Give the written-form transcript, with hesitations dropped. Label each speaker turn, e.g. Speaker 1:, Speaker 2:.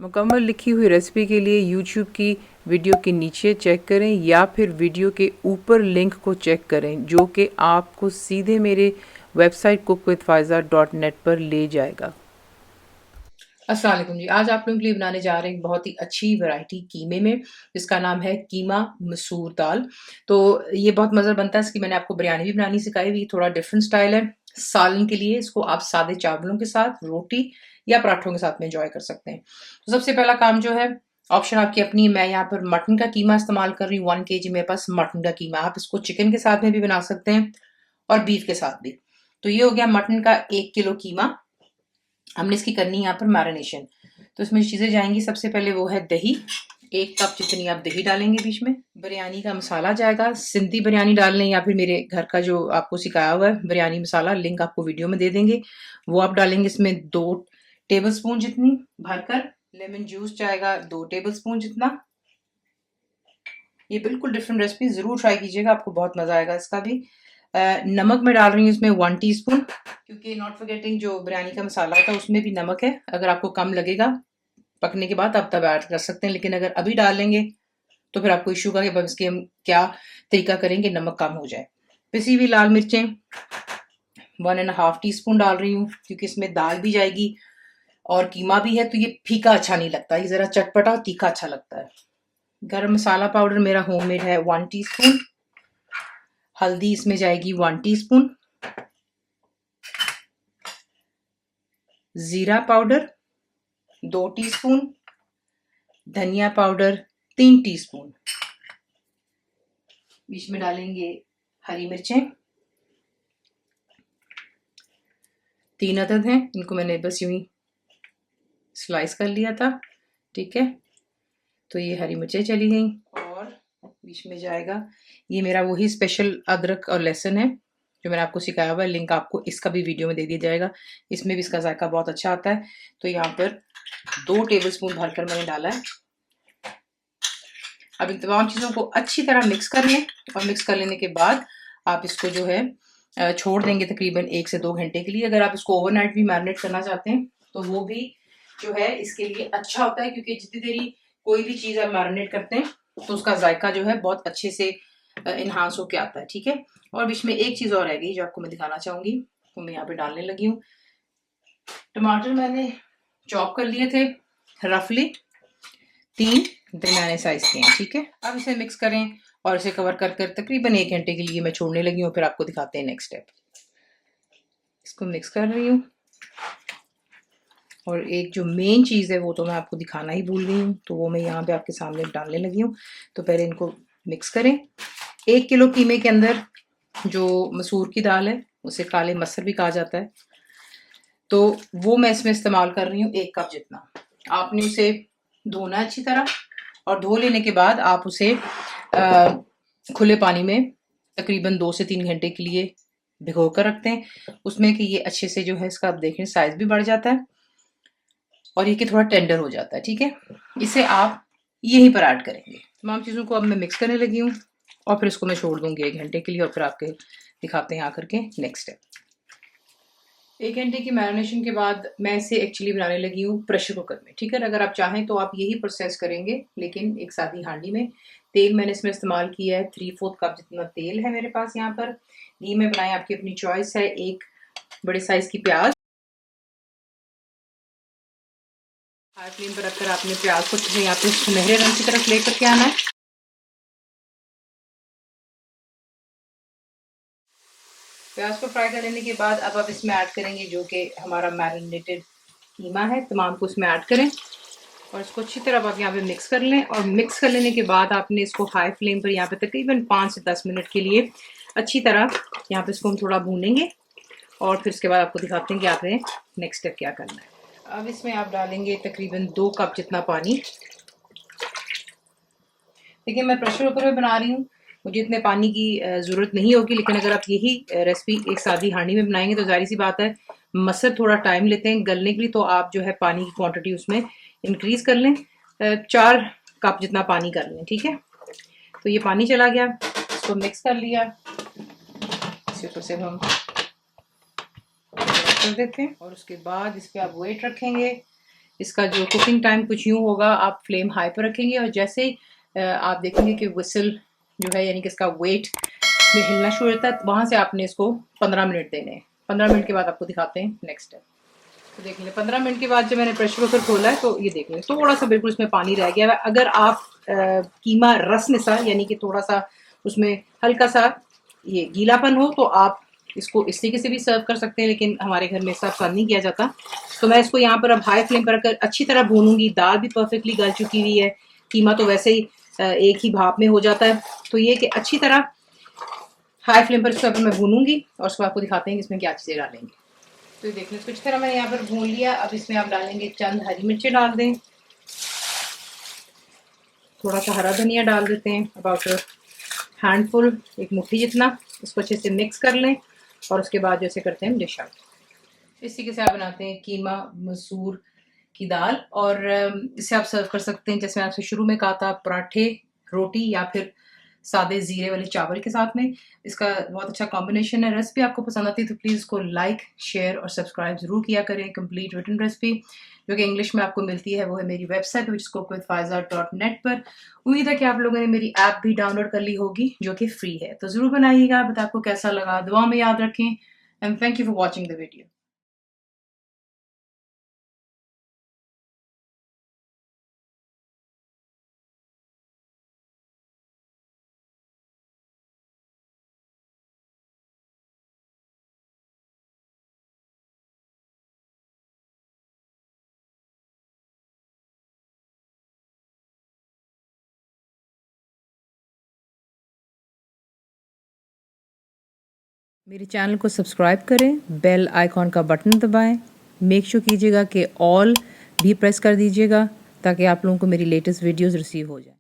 Speaker 1: मुकम्मल लिखी हुई रेसिपी के लिए यूट्यूब की वीडियो के नीचे चेक करें या फिर वीडियो के ऊपर लिंक को चेक करें जो कि आपको सीधे मेरे वेबसाइट cookWithFaiza.net पर ले जाएगा। अस्सलाम वालेकुम जी, आज आप लोगों के लिए बनाने जा रहे हैं एक बहुत ही अच्छी वैरायटी कीमे में, जिसका नाम है कीमा मसूर दाल। तो ये बहुत मज़ा बनता है, इसकी मैंने आपको बिरयानी भी बनानी सिखाई हुई, थोड़ा डिफरेंट स्टाइल है। सालन के लिए इसको आप सादे चावलों के साथ, रोटी या पराठों के साथ में एंजॉय कर सकते हैं। तो सबसे पहला काम जो है, ऑप्शन आपकी अपनी, मैं यहाँ पर मटन का कीमा इस्तेमाल कर रही हूँ। 1 kg मेरे पास मटन का कीमा, आप इसको चिकन के साथ में भी बना सकते हैं और बीफ के साथ भी। तो ये हो गया मटन का 1 किलो कीमा। हमने इसकी करनी है यहाँ पर मैरिनेशन। तो इसमें चीज़ें जाएंगी, सबसे पहले वो है दही, 1 कप जितनी आप दही डालेंगे बीच में। बिरयानी का मसाला जाएगा, सिंधी बिरयानी डाल लें या फिर मेरे घर का जो आपको सिखाया हुआ है बिरयानी मसाला, लिंक आपको वीडियो में दे देंगे, वो आप डालेंगे इसमें 2 टेबल स्पून जितनी भरकर। लेमन जूस जाएगा 2 टेबल स्पून जितना। ये बिल्कुल डिफरेंट रेसिपी, ज़रूर ट्राई कीजिएगा, आपको बहुत मज़ा आएगा इसका भी। नमक मैं डाल रही हूँ इसमें 1 टीस्पून, क्योंकि नॉट फॉरगेटिंग जो बिरयानी का मसाला होता है उसमें भी नमक है। अगर आपको कम लगेगा पकने के बाद आप तब ऐड कर सकते हैं, लेकिन अगर अभी डालेंगे तो फिर आपको इशू का कि इसके हम क्या तरीका करेंगे नमक कम हो जाए। पिसी हुई लाल मिर्चें 1.5 टीस्पून डाल रही हूँ, क्योंकि इसमें दाल भी जाएगी और कीमा भी है, तो ये फीका अच्छा नहीं लगता, ये ज़रा चटपटा और तीखा अच्छा लगता है। गरम मसाला पाउडर मेरा होममेड है 1 टीस्पून। हल्दी इसमें जाएगी 1 टीस्पून। जीरा पाउडर 2 टीस्पून। धनिया पाउडर 3 टीस्पून। बीच में डालेंगे हरी मिर्चें, 3 अदद हैं, इनको मैंने बस यूं ही स्लाइस कर लिया था, ठीक है। तो ये हरी मिर्चें चली गई और बीच में जाएगा ये मेरा वही स्पेशल अदरक और लहसुन है जो मैंने आपको सिखाया हुआ है, लिंक आपको इसका भी वीडियो में दे दिया जाएगा, इसमें भी इसका जायका बहुत अच्छा आता है। तो यहाँ पर 2 टेबल स्पून भरकर मैंने डाला है। अब इन तमाम चीज़ों को अच्छी तरह मिक्स कर लें और मिक्स कर लेने के बाद आप इसको जो है छोड़ देंगे तकरीबन 1 से 2 घंटे के लिए। अगर आप इसको ओवरनाइट भी मैरिनेट करना चाहते हैं तो वो भी जो है इसके लिए अच्छा होता है, क्योंकि जितनी देरी कोई भी चीज़ आप मैरिनेट करते हैं तो उसका जायका जो है बहुत अच्छे से इन्हांस होके आता है, ठीक है। और बीच में एक चीज़ और रह गई जो आपको मैं दिखाना चाहूँगी, तो मैं यहाँ पे डालने लगी हूँ। टमाटर मैंने चॉप कर लिए थे रफली, 3 दरमियाने साइज के हैं, ठीक है। अब इसे मिक्स करें और इसे कवर कर कर तकरीबन 1 घंटे के लिए मैं छोड़ने लगी हूँ, फिर आपको दिखाते हैं नेक्स्ट स्टेप। इसको मिक्स कर रही हूँ और एक जो मेन चीज़ है वो तो मैं आपको दिखाना ही भूल गई हूँ, तो वो मैं यहाँ पे आपके सामने डालने लगी हूँ। तो पहले इनको मिक्स करें। 1 किलो कीमे के अंदर जो मसूर की दाल है उसे काले मसर भी कहा जाता है, तो वो मैं इसमें इस्तेमाल कर रही हूँ 1 कप जितना। आपने उसे धोना अच्छी तरह और धो लेने के बाद आप उसे खुले पानी में तकरीबन 2 से 3 घंटे के लिए भिगो कर रखते हैं, उसमें कि ये अच्छे से जो है इसका आप देखें साइज भी बढ़ जाता है और ये कि थोड़ा टेंडर हो जाता है, ठीक है। इसे आप यहीं पर ऐड करेंगे। तमाम चीज़ों को अब मैं मिक्स करने लगी हूँ और फिर इसको मैं छोड़ दूंगी 1 घंटे के लिए और फिर आपके दिखाते हैं आकर के नेक्स्ट स्टेप। 1 घंटे की मैरिनेशन के बाद मैं इसे एक्चुअली बनाने लगी हूँ प्रेशर कुकर में, ठीक है। अगर आप चाहें तो आप यही प्रोसेस करेंगे, लेकिन एक सादी हांडी में। तेल मैंने इसमें इस्तेमाल किया है 3/4 कप जितना तेल है मेरे पास यहाँ पर। घी में बनाएं, आपकी अपनी चॉइस है। 1 बड़े साइज की प्याज, हाई फ्लेम पर रखकर आपने प्याज को यहाँ पे सुनहरे रंग की तरफ लेकर के आना है। प्याज को फ्राई कर लेने के बाद अब आप इसमें ऐड करेंगे जो कि हमारा मैरिनेटेड कीमा है, तमाम को इसमें ऐड करें और इसको अच्छी तरह आप यहाँ पे मिक्स कर लें। और मिक्स कर लेने के बाद आपने इसको हाई फ्लेम पर यहाँ पे तकरीबन 5 से 10 मिनट के लिए अच्छी तरह यहाँ पे इसको हम थोड़ा भूनेंगे और फिर उसके बाद आपको दिखाते हैं कि आपने नेक्स्ट स्टेप क्या करना है। अब इसमें आप डालेंगे तकरीबन 2 कप जितना पानी। देखिए मैं प्रेशर कुकर में बना रही हूँ, मुझे इतने पानी की ज़रूरत नहीं होगी, लेकिन अगर आप यही रेसिपी एक सादी हांडी में बनाएंगे तो जाहिर सी बात है मसर थोड़ा टाइम लेते हैं गलने के लिए, तो आप जो है पानी की क्वांटिटी उसमें इंक्रीज़ कर लें, 4 कप जितना पानी कर लें, ठीक है। तो ये पानी चला गया, इसको मिक्स कर लिया, इसी ऊपर से हम कर देते हैं और उसके बाद इस पर आप वेट रखेंगे। इसका जो कुकिंग टाइम कुछ यूँ होगा, आप फ्लेम हाई पर रखेंगे और जैसे ही आप देखेंगे कि विसल जो है यानी कि इसका वेट में हिलना शुरू होता है, वहाँ से आपने इसको 15 मिनट देने हैं। 15 मिनट के बाद आपको दिखाते हैं नेक्स्ट स्टेप। तो देख लें 15 मिनट के बाद जब मैंने प्रेशर कुकर खोला है तो ये देख लें थोड़ा सा बिल्कुल इसमें पानी रह गया है। अगर आप कीमा रस निसा यानी कि थोड़ा सा उसमें हल्का सा ये गीलापन हो तो आप इसको इस तरीके से भी सर्व कर सकते हैं, लेकिन हमारे घर में सर्व नहीं किया जाता। तो मैं इसको यहाँ पर अब हाई फ्लेम पर रखकर अच्छी तरह भूनूंगी। दाल भी परफेक्टली गल चुकी हुई है, कीमा तो वैसे ही एक ही भाप में हो जाता है। तो ये कि अच्छी तरह हाई फ्लेम पर इसको अब मैं भूनूंगी और उसको आपको दिखाते हैं कि इसमें क्या चीज़ें डालेंगे। तो ये देख लें कुछ तरह मैंने यहाँ पर भून लिया। अब इसमें आप डालेंगे चंद हरी मिर्चें डाल दें, थोड़ा सा हरा धनिया डाल देते हैं, अबाउट हैंडफुल, एक मुट्ठी जितना। इसको अच्छे से मिक्स कर लें और उसके बाद जैसे करते हैं डिश आउट। इस तरीके से आप बनाते हैं कीमा मसूर की दाल और इसे आप सर्व कर सकते हैं जैसे मैं आपसे शुरू में कहा था, पराठे, रोटी या फिर सादे ज़ीरे वाले चावल के साथ में। इसका बहुत अच्छा कॉम्बिनेशन है। रेसिपी आपको पसंद आती है तो प्लीज़ इसको लाइक, शेयर और सब्सक्राइब ज़रूर किया करें। कंप्लीट रिटन रेसिपी जो कि इंग्लिश में आपको मिलती है वो है मेरी वेबसाइट which.cookWithFaiza.net पर। उम्मीद है कि आप लोगों ने मेरी ऐप भी डाउनलोड कर ली होगी जो कि फ्री है, तो ज़रूर बनाइएगा। बता आपको कैसा लगा, दुआ में याद रखें and thank you for watching the video. मेरे चैनल को सब्सक्राइब करें, बेल आइकॉन का बटन दबाएं, मेक श्योर कीजिएगा कि ऑल भी प्रेस कर दीजिएगा ताकि आप लोगों को मेरी लेटेस्ट वीडियोस रिसीव हो जाए।